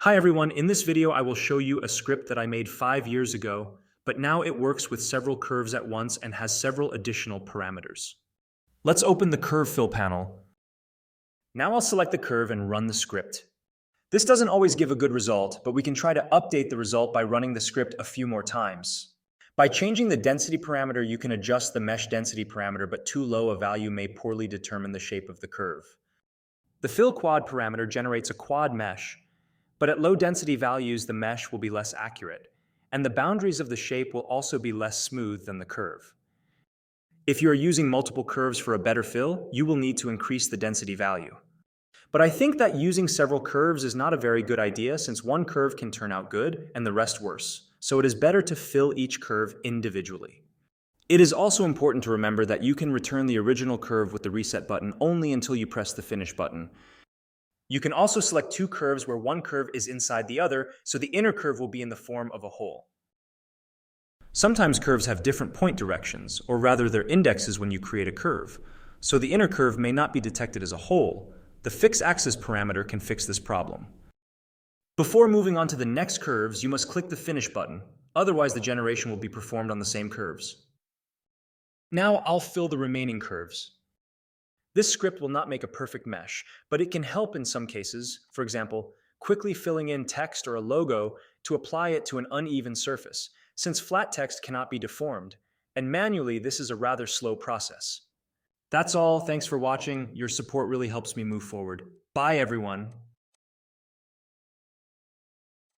Hi everyone, in this video I will show you a script that I made 5 years ago, but now it works with several curves at once and has several additional parameters. Let's open the curve fill panel. Now I'll select the curve and run the script. This doesn't always give a good result, but we can try to update the result by running the script a few more times. By changing the density parameter, you can adjust the mesh density parameter, but too low a value may poorly determine the shape of the curve. The fill quad parameter generates a quad mesh, but at low density values the mesh will be less accurate, and the boundaries of the shape will also be less smooth than the curve. If you are using multiple curves for a better fill, you will need to increase the density value. But I think that using several curves is not a very good idea, since one curve can turn out good and the rest worse, so it is better to fill each curve individually. It is also important to remember that you can return the original curve with the reset button only until you press the finish button. You can also select two curves where one curve is inside the other, so the inner curve will be in the form of a hole. Sometimes curves have different point directions, or rather their indexes when you create a curve, so the inner curve may not be detected as a hole. The fix axis parameter can fix this problem. Before moving on to the next curves, you must click the finish button, otherwise the generation will be performed on the same curves. Now I'll fill the remaining curves. This script will not make a perfect mesh, but it can help in some cases, for example, quickly filling in text or a logo to apply it to an uneven surface, since flat text cannot be deformed, and manually this is a rather slow process. That's all, thanks for watching, your support really helps me move forward. Bye everyone!